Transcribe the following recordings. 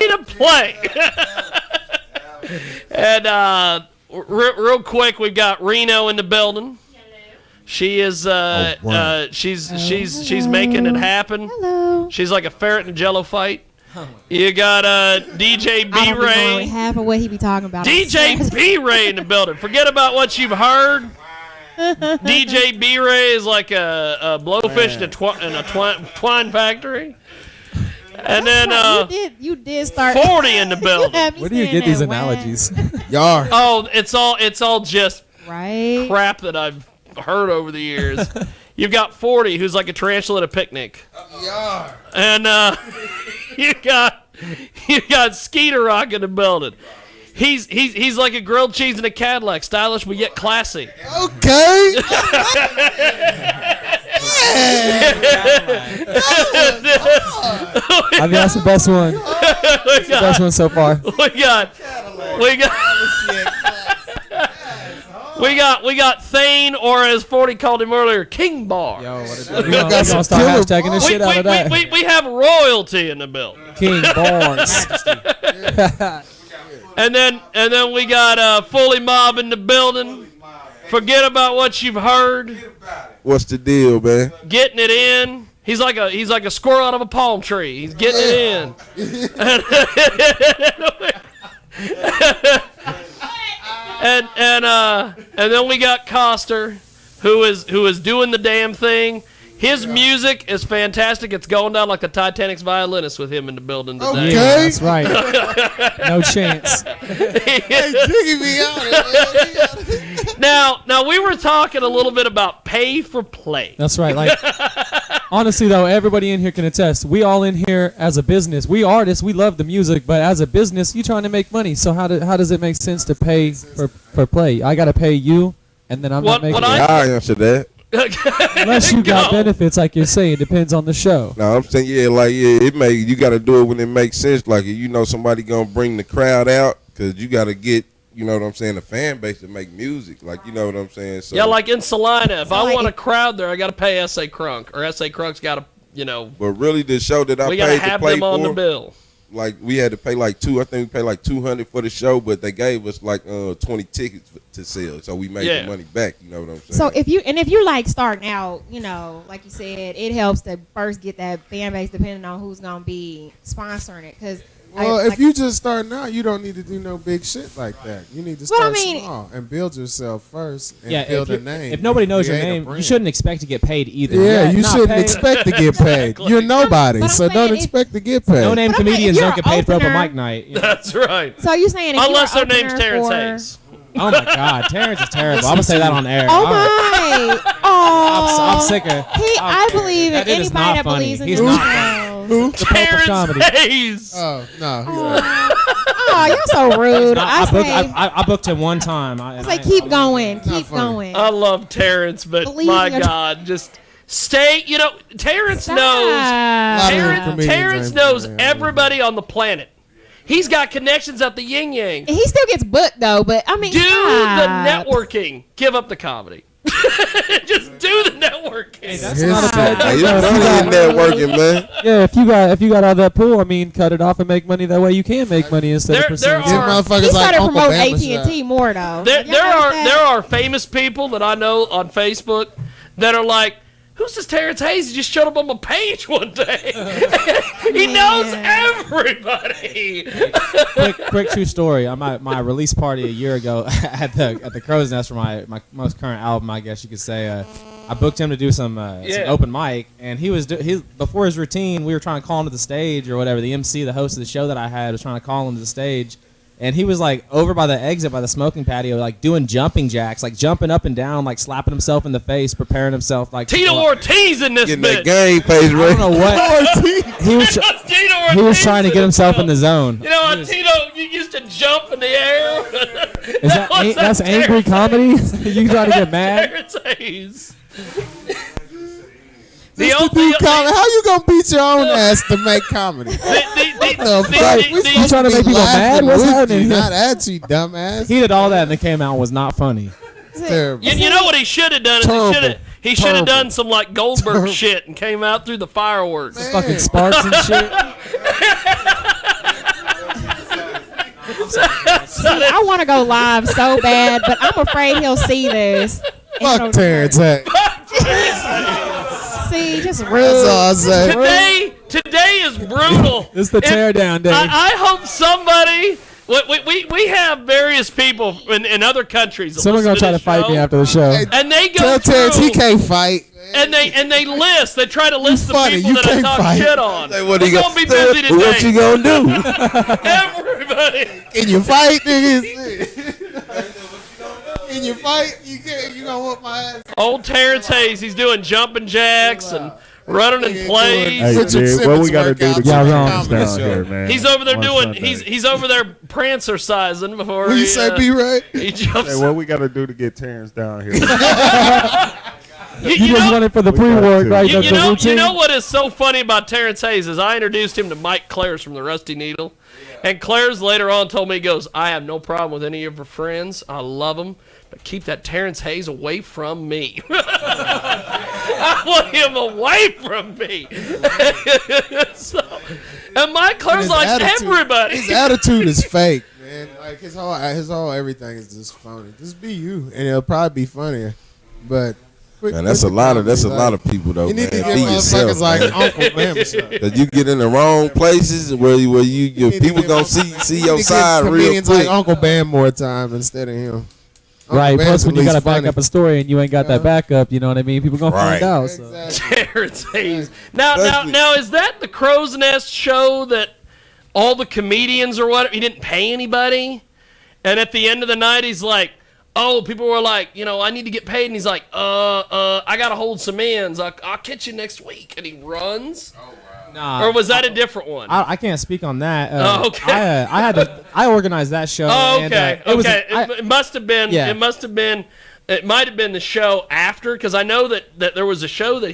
to play. And real quick, we've got Reno in the building. She is she's making it happen. Hello. She's like a ferret in a jello fight. You got DJ B Ray. Half of what he be talking about. DJ B Ray in the building. Forget about what you've heard. DJ B Ray is like a blowfish in a twine factory. And then you did start 40 in the building. Where do you get these analogies? Yar. Oh, it's all just right crap that I've heard over the years. You've got 40, who's like a tarantula at a picnic. Yar. And you got Skeeter Rock in the building. He's like a grilled cheese in a Cadillac, stylish but yet classy. Okay. I mean, that's the best one. That's the best one so far. We got Thane, or as 40 called him earlier, King Bar. Yo, what a we're gonna start hashtagging this shit out of that. We have royalty in the building. King Barnes. And then we got Fully Mob in the building. Forget about what you've heard. What's the deal, man? Getting it in. He's like a squirrel out of a palm tree. He's getting it in. And then we got Coster, who is doing the damn thing. His music is fantastic. It's going down like the Titanic's violinist with him in the building today. Okay. Yeah, that's right. No chance. Hey, Jiggy be on it, man. Now we were talking a little bit about pay for play. That's right. Like, honestly, though, everybody in here can attest. We all in here as a business. We artists, we love the music, but as a business, you trying to make money. So how does it make sense to pay for play? I got to pay you, and then I'm not making it. I answer that. Unless you got benefits, like you're saying, depends on the show. No, I'm saying you got to do it when it makes sense. Like somebody gonna bring the crowd out, because you got to get the fan base to make music. Like you know what I'm saying. So, yeah, like in Salina, if I want a crowd there, I got to pay S.A. Crunk, or S.A. Crunk's got to But really, the show that I we paid gotta to have play them on for, the bill. Like we had to pay I think we paid like $200 for the show, but they gave us like 20 tickets to sell, so we made the money back. You know what I'm saying? So if you like starting out, like you said, it helps to first get that fan base, depending on who's gonna be sponsoring it. Because if you just starting out, you don't need to do no big shit like that. You need to start small and build yourself first and build a name. If nobody knows your name, you shouldn't expect to get paid either. Yeah, you shouldn't expect to get paid. You're nobody, so don't expect to get paid. No-name comedians don't get paid for open mic night. That's right. So you're saying unless their name's Terrence Hayes. Oh my God, Terrence is terrible. I'm gonna say that on air. Oh my! Oh, I'm sick of. I believe in anybody that believes in himself. Who? Terrence Hayes. Oh no. Oh, you're so rude. I booked him one time. I say keep going, keep going. I love Terrence, but my God, just stay. Terrence knows. Terrence knows everybody on the planet. He's got connections at the Yin Yang. He still gets booked though, but I mean, do the networking. Give up the comedy. Just do the networking. Hey, that's not a bad thing. Networking, man. Yeah, if you got all that pool, I mean, cut it off and make money. That way you can make money instead of pursuing. He started promoting AT&T more though. There are famous people that I know on Facebook that are like, who's this Terrence Hayes? He just showed up on my page one day. He knows everybody. Quick true story. On my release party a year ago at the Crow's Nest for my most current album, I guess you could say. I booked him to do some open mic, and he before his routine, we were trying to call him to the stage or whatever. The MC, the host of the show that I had, was trying to call him to the stage. And he was like over by the exit by the smoking patio, like doing jumping jacks, like jumping up and down, like slapping himself in the face, preparing himself like Tito Ortiz in this getting bitch. That game page right. I don't know what he was trying to get himself in the zone. You know how Tito used to jump in the air? That's angry comedy? You try to get mad? Terrence Hayes. How you gonna beat your own ass to make comedy? You trying to make people mad? What's happening? Not at you, dumbass. He did all that and it came out was not funny. Terrible. You know what he should have done? He should have done some like Goldberg shit and came out through the fireworks. Fucking sparks and shit. I want to go live so bad, but I'm afraid he'll see this. Fuck Terrence. Hey. See, just rude. That's all I say. Today is brutal. It's the tear down day. I hope somebody. We have various people in other countries. Someone's gonna try to fight me after the show. And they go Tell Terrence he can't fight. And they list. They try to list the funny. people You that I can't talk fight. shit on. Say, We're gonna be busy today. What you gonna do? Everybody. Can you fight, niggas? Can you fight? You can't. You gonna whoop my ass? Old Terrence Hayes. He's doing jumping jacks and running in plays. Hey, Richard dude, what we Simmons gotta do to workouts get on the Terrence comedy down show. here, man? He's over there on doing. Sunday. He's over there prancer-sizing before What he. you say, B-Ray? He jumps. Hey, what we gotta do to get Terrence down here? You just know, running for the We got pre-work, to. right? you, That's you the know, routine. you know what is so funny about Terrence Hayes is I introduced him to Mike Clares from the Rusty Needle, and Clares later on told me, he goes, I have no problem with any of her friends. I love them, but keep that Terrence Hayes away from me. I want him away from me. And Mike Clares likes everybody. His attitude is fake, man. Like his whole everything is just phony. Just be you, and it'll probably be funnier. But Man, that's a lot of people though. you need man. to get Be motherfuckers yourself, like man. Uncle Bam or something. Cause you get in the wrong places where you people gonna see your side real comedians quick. like Uncle Bam more time instead of him. Right. Uncle Plus, Bam's when you at got to least back funny. up a story and you ain't got that backup, you know what I mean? People gonna Right. find out. So. Exactly. Terrence Hayes. Now, is that the Crow's Nest show that all the comedians or whatever, he didn't pay anybody? And at the end of the night, he's like, oh, people were like, I need to get paid. And he's like, I got to hold some ends. I'll catch you next week. And he runs? Nah, Or was that a different one? I can't speak on that. Okay. I organized that show. Oh, and, okay. It must have been. Yeah. It must have been. It might have been the show after, because I know that there was a show that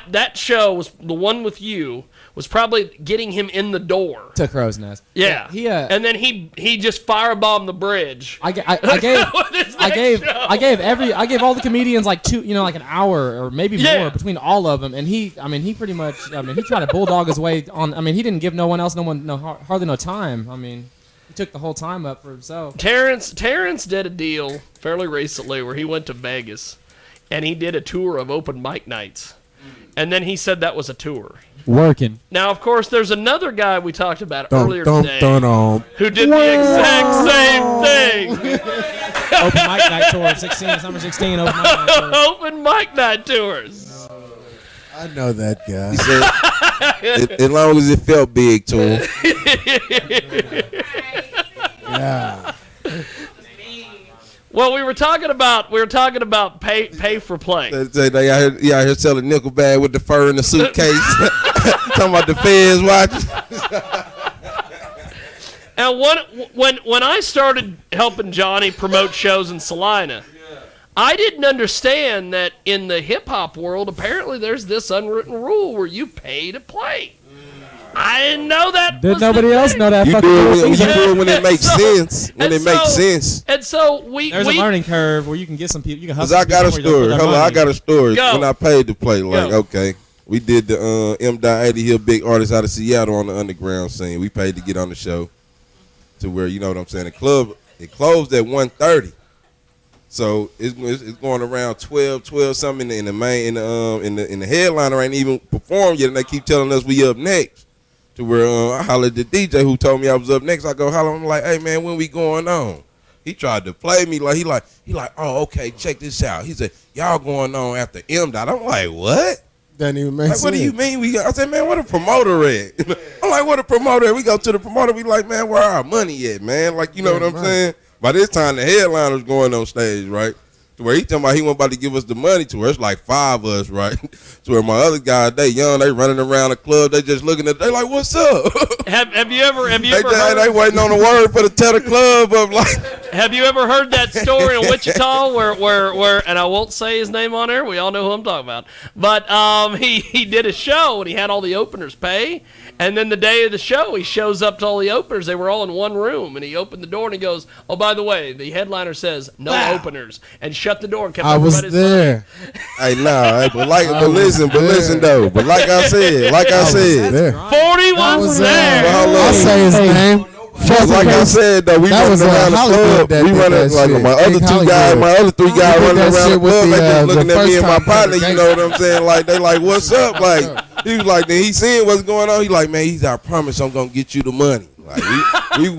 that show was the one with you, was probably getting him in the door. to Crow's Nest. Yeah. He and then he just firebombed the bridge. I gave I I gave all the comedians like like an hour or maybe Yeah. more between all of them, and he pretty much he tried to bulldog his way on. He didn't give hardly no time. He took the whole time up for himself. Terrence did a deal fairly recently where he went to Vegas and he did a tour of open mic nights. And then he said that was a tour. Working. Now, of course, there's another guy we talked about earlier today Dun. who did the exact same thing. Open mic night tour, summer 16 open mic night tour. Open mic night tours. I know that guy. He said, as long as it felt big to him. Yeah. Well, we were talking about pay for play. They out here selling nickel bag with the fur in the suitcase. Talking about the feds watching. And when I started helping Johnny promote shows in Salina, I didn't understand that in the hip hop world, apparently there's this unwritten rule where you pay to play. I didn't know that. Did nobody else know that? You fucking do rule? it when it makes sense. When it makes sense. And so There's a learning curve where you can get some people. You can Cause hustle. I got a people before you story. don't put Hold their on, I money. got a story. Go. When I paid to play, like, Go. okay, we did the M.80 Hill big artist out of Seattle on the underground scene. We paid to get on the show, to where you know what I'm saying. The club it closed at 1:30, so it's going around 12 something in the main in the headliner ain't even performed yet, and they keep telling us we up next. To where I hollered at the DJ who told me I was up next. I go holler. I'm like, hey man, when we going on? He tried to play me like he like, oh okay, check this out. He said, y'all going on after M. I'm like, what? Doesn't even make Like, sense. what do you mean? I said, man, what a promoter at? I'm like, what a promoter at? We go to the promoter. We like, man, where our money at, man? Like, you know what I'm saying? By this time, the headliner's going on stage, right? To where he talking about he wasn't about to give us the money. To where it's like 5 of us, right? To where my other guys, they young, they running around the club. They just looking at, they like, what's up? Have you ever they heard, waiting on the word for the tell the club up, like. have you ever heard that story in Wichita where and I won't say his name on there. We all know who I'm talking about. But he did a show and he had all the openers pay. And then the day of the show, he shows up to all the openers. They were all in one room, and he opened the door and he goes, "Oh, by the way, the headliner says no openers," and shut the door and kept I was everybody's money. there. Hey, nah, but listen though. But like I said, there. 40 was was there. Well, hold on. I'll say his name. like I said though, we running around the club. We running like my other three guys running around the club. They just looking at me and my partner. You know what I'm saying? Like they like, what's up? Like he was like, then he seeing what's going on. He like, man, I promise I'm gonna get you the money. Like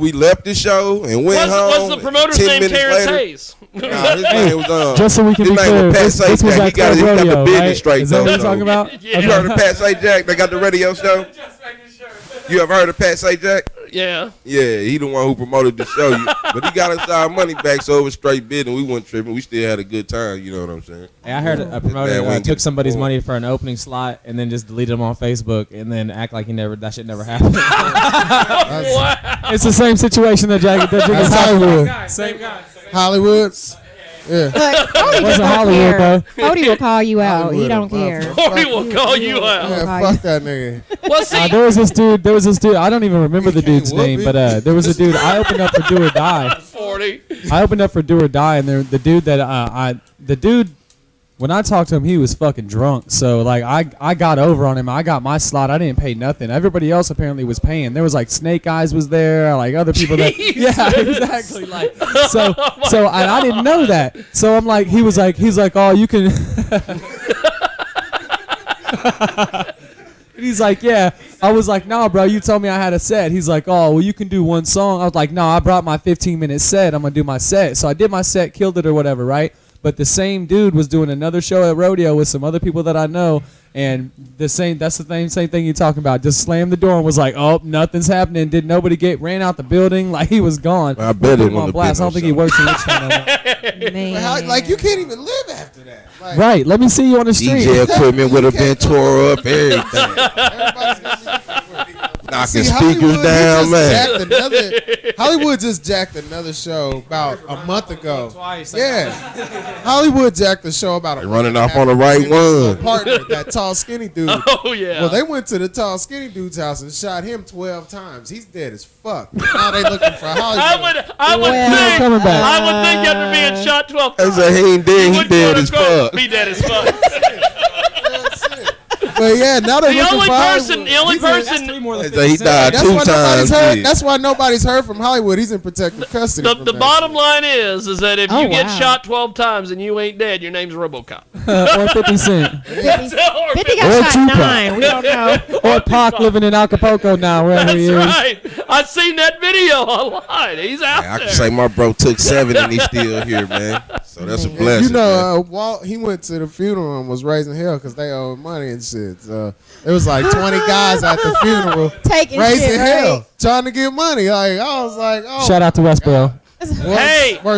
we left the show and went home. What's the promoter's name? Terrence Hayes. Nah, his name was just so we can be clear, this was he got the business straight. Is that what you're talking about? Yeah. You heard of Pat Sajak? They got the radio show. You ever heard of Pat Sajak? Yeah. Yeah, he the one who promoted the show. But he got us our money back, so it was straight bid, and we wasn't tripping. We still had a good time. You know what I'm saying? Hey, I heard a promoter took somebody's money for an opening slot and then just deleted them on Facebook and then act like that shit never happened. Wow. It's the same situation that Jiggy's Hollywood. Same guy. Hollywood. Yeah. But Cody Wasn't don't Hollywood, care. though. Cody will call you out. He Hollywood, don't care. Corey will call you out. Yeah, fuck that nigga. Well, see, There was this dude. I don't even remember the dude's can't whoop name, it. but there was a dude. I opened up for Do or Die. 40. I opened up for Do or Die, and the dude. When I talked to him, he was fucking drunk. So like I got over on him. I got my slot. I didn't pay nothing. Everybody else apparently was paying. There was like Snake Eyes was there, like other people that yeah, exactly. Like so and I didn't know that. So I'm like he's like, "Oh, you can." He's like, "Yeah." I was like, "Nah, bro, you told me I had a set." He's like, "Oh, well, you can do one song." I was like, "No, I brought my 15-minute set. I'm going to do my set." So I did my set, killed it or whatever, right? But the same dude was doing another show at Rodeo with some other people that I know, and that's the same thing you're talking about. Just slammed the door and was like, "Oh, nothing's happening." Did nobody ran out the building? Like he was gone. I bet it on blast. I don't think he works in Wichita. Man. Like you can't even live after that. Like, Right. Let me see you on the street. DJ equipment would have been tore up, everything. Knocking speakers down, man. Hollywood just jacked another show about a month ago. Twice. Yeah. Hollywood jacked the show about a month Running ago. off on the right one. Partner, that tall, skinny dude. Oh, yeah. Well, they went to the tall, skinny dude's house and shot him 12 times. He's dead as fuck. Now they looking for Hollywood. I would think. coming back. I would think after being shot 12 They times. say he ain't dead, he dead as fuck. Be dead as fuck. That's it. But yeah, now they The looking only for person, Hollywood. the only He's in- person, They say he died That's two why times. shit. That's why nobody's heard from Hollywood. He's in protective custody. the from the that bottom shit. line is that if Oh, you get wow. shot 12 times and you ain't dead, your name's RoboCop. Or 50 Cent. 50 Or got shot Tupac. 9. We don't know. Or Pac living in Acapulco now, wherever he is. That's right. I seen that video online. He's out I there. can say my bro took 7 and he's still here, man. So that's a blessing. You know, Walt, he went to the funeral and was raising hell because they owed money and shit. So it was like 20 guys at the funeral Taking raising shit, hell, right? trying to get money. Like I was like, oh. Shout out to Westboro. Hey, funeral,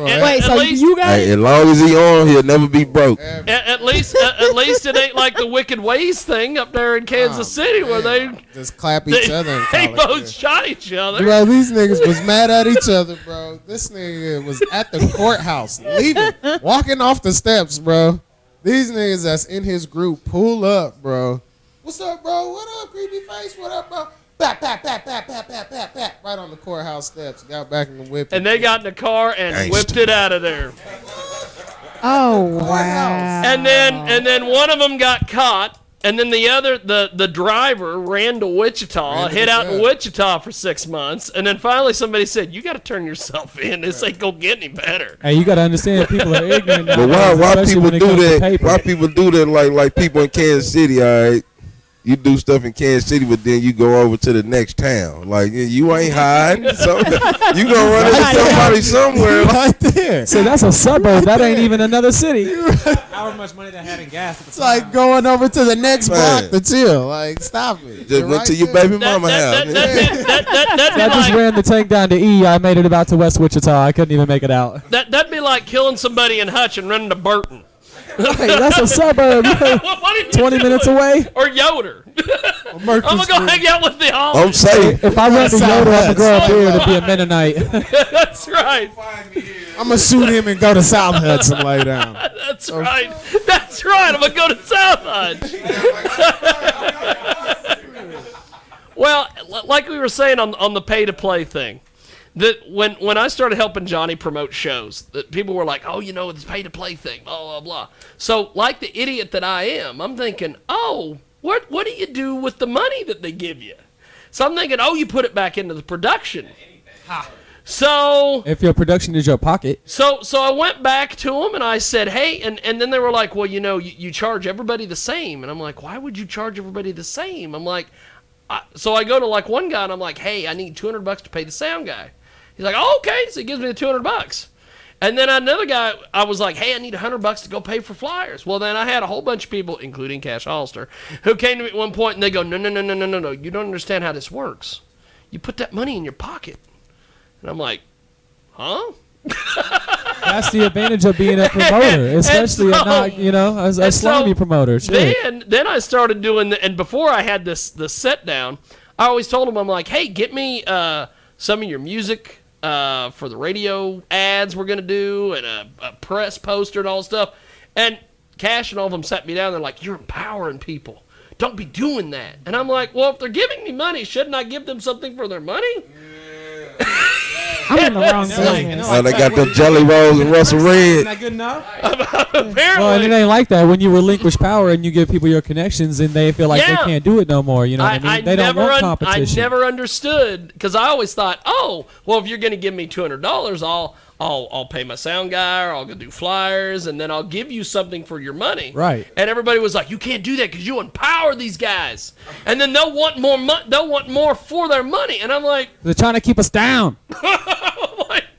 at- Wait, at so least- you guys? Hey, as long as he on, he'll never be broke. At least it ain't like the Wicked Ways thing up there in Kansas City where they just clap each other. And they call it both good. shot each other. Bro, these niggas was mad at each other, bro. This nigga was at the courthouse, leaving, walking off the steps, bro. These niggas that's in his group pull up, bro. What's up, bro? What up, creepy face? What up, bro? Back, right on the courthouse steps. Got back in the whip. And they got in the car and Gangsta. whipped it out of there. Oh, wow. And then one of them got caught. And then the other, the driver ran to Wichita, hid out in Wichita for 6 months, and then finally somebody said, "You got to turn yourself in. This ain't gonna get any better." Hey, you got to understand, people are ignorant now. But why especially people when it do comes to that? paper. Why people do that? Like people in Kansas City, all right. You do stuff in Kansas City, but then you go over to the next town. Like you ain't hiding, so you gonna run into somebody somewhere. right there. So that's a suburb. That ain't even another city. However much money they had in gas at the It's time. like going over to the next Man. block to chill. Like, stop it. Just You're went right to your there. baby mama house. That'd I just be like, ran the tank down to E. I made it about to West Wichita. I couldn't even make it out. that'd be like killing somebody in Hutch and running to Burton. Hey, that's a suburb. What are you 20 minutes doing? away. Or Yoder. I'm gonna go Murfreesboro. hang out with the I'm Amish. safe. If I run to Yoder, I'm going to grow a beard and be a Mennonite. That's right. I'm going to shoot him and go to South Hudson and lay down. That's right. That's right. I'm gonna go to South Hutch. Well, like we were saying on the pay to play thing, that when I started helping Johnny promote shows, that people were like, "Oh, it's pay to play thing, blah blah blah." So, like the idiot that I am, I'm thinking, "Oh, what do you do with the money that they give you?" So I'm thinking, "Oh, you put it back into the production." So If your production is your pocket. So I went back to them and I said, hey, and then they were like, well, you charge everybody the same. And I'm like, why would you charge everybody the same? I'm like, so I go to like one guy and I'm like, hey, I need $200 to pay the sound guy. He's like, oh, okay. So he gives me the $200. And then another guy, I was like, hey, I need $100 to go pay for flyers. Well, then I had a whole bunch of people, including Cash Hollister, who came to me at one point and they go, no. You don't understand how this works. You put that money in your pocket. And I'm like, huh? That's the advantage of being a promoter, especially a slimy promoter. Shit. Then I started doing, and before I had the set down, I always told them, I'm like, hey, get me some of your music for the radio ads we're going to do and a press poster and all that stuff. And Cash and all of them sat me down. They're like, you're empowering people. Don't be doing that. And I'm like, well, if they're giving me money, shouldn't I give them something for their money? I'm in the wrong business. Oh, they got them jelly rolls and Russell Red. Isn't that good enough? Apparently. Well, and it ain't like that. When you relinquish power and you give people your connections and they feel like they can't do it no more, you know what I mean? They don't want competition. I never understood, because I always thought, oh, well, if you're going to give me $200, I'll pay my sound guy, or I'll go do flyers, and then I'll give you something for your money. Right. And everybody was like, you can't do that because you empower these guys, and then they'll want more. They'll want more for their money, and I'm like, they're trying to keep us down.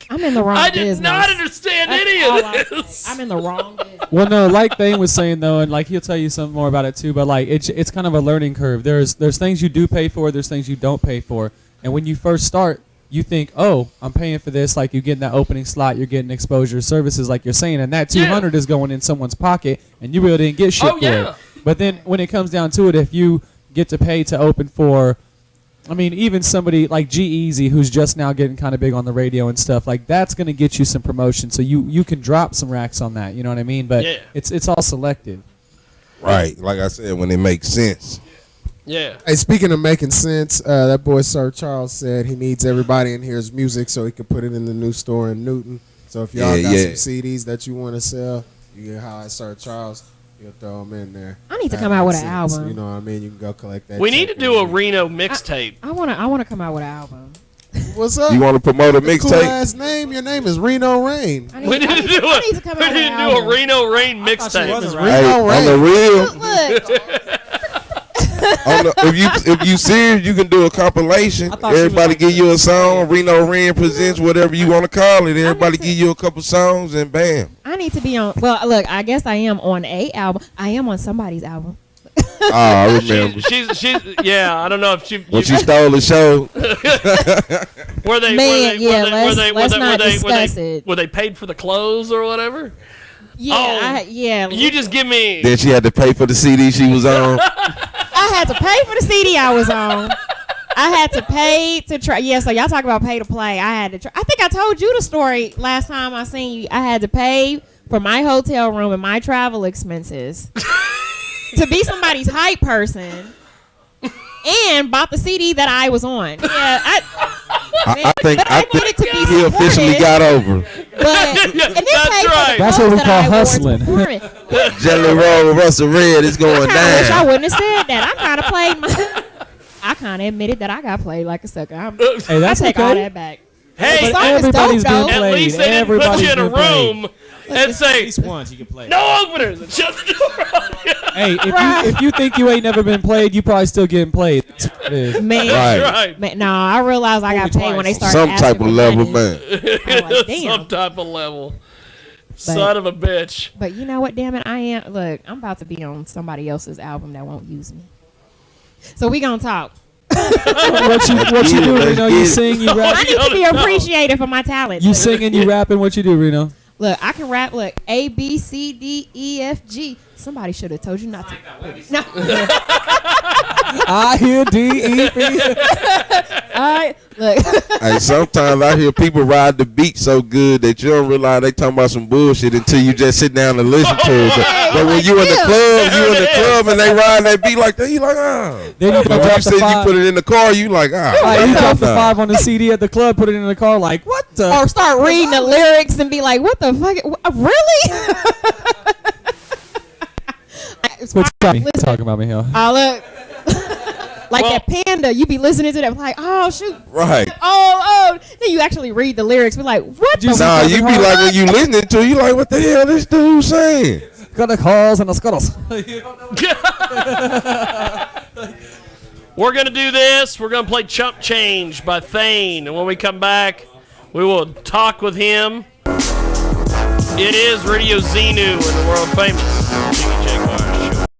I'm in the wrong business. I did not understand any of this. I'm in the wrong business. Well, no, like Thane was saying though, and like he'll tell you some more about it too. But like it's kind of a learning curve. There's things you do pay for. There's things you don't pay for. And when you first start, you think, oh, I'm paying for this. Like you're getting that opening slot, you're getting exposure services, like you're saying, and that 200 is going in someone's pocket, and you really didn't get shit for it. But then when it comes down to it, if you get to pay to open for, I mean, even somebody like G-Eazy, who's just now getting kind of big on the radio and stuff, like that's going to get you some promotion. So you can drop some racks on that, you know what I mean? But it's all selected. Right. Like I said, when it makes sense. Yeah. Hey, speaking of making sense, that boy Sir Charles said he needs everybody in here's music so he can put it in the new store in Newton. So if y'all got some CDs that you want to sell, you can holler at Sir Charles. You'll throw them in there. I need to come out with an album. You know what I mean? You can go collect that. We need to do a Reno mixtape. I wanna come out with an album. What's up? You want to promote a Cool mixtape? ass name. Your name is Reno Rain. We need to do a Reno Rain mixtape. Reno Rain. On the real. Look. If you serious, you can do a compilation. Everybody give you a song. Reno Rain presents whatever you want to call it. Everybody give you a couple songs and bam. I need to be on. Well, look, I guess I am on a album. I am on somebody's album. Oh, I remember. She's I don't know if she. When she stole the show. Were they paid for the clothes or whatever? Yeah, You just give me. Then she had to pay for the CD she was on. I had to pay for the CD I was on. I had to pay to try. Yeah, so y'all talk about pay to play. I had to try. I think I told you the story last time I seen you. I had to pay for my hotel room and my travel expenses to be somebody's hype person, and bought the CD that I was on. Yeah, I think he officially got over. That's what we call hustling. Jelly roll with Russell Red is going down. I wish I wouldn't have said that. I kind of played I kind of admitted that I got played like a sucker. Hey, that's I take all that back. Hey, everybody's been played. At least they didn't put you in a room and say, At least once you can play. no openers, and shut the door. Hey, if you think you ain't never been played, you probably still getting played. That's what it is. Man, Right. man, no, I realized I got paid when they started Some asking type for of level, money. man. I was like, damn. Some type of level. Son of a bitch. But you know what, damn it, I am. Look, I'm about to be on somebody else's album that won't use me. So we gonna talk. What you do, Reno? You sing, you I rap. need to be appreciated for my talent. You sing and you rapping. What you do, Reno? Look, I can rap. Look, A B C D E F G. Somebody should have told you not to. No. I hear D-E-B. Look. Hey, sometimes I hear people ride the beat so good that you don't realize they talking about some bullshit until you just sit down and listen to it. But when you in the club, and they ride that beat like that, you like, oh. Then you But when you said you put it in the car, you like, you drop the 5 on the CD at the club, put it in the car, like, what the? Or start reading the lyrics and be like, what the fuck? Really? What's talking about me here? Oh, look. Like that Panda, you be listening to them like, oh, shoot. Right. Oh, then you actually read the lyrics, be like, what the Nah, you be like when you listening to it, you like, what the hell this dude saying? Got the calls and the scuttles. We're going to do this. We're going to play Chump Change by Thane. And when we come back, we will talk with him. It is Radio Xenu and the world famous Jiggy Jaguar.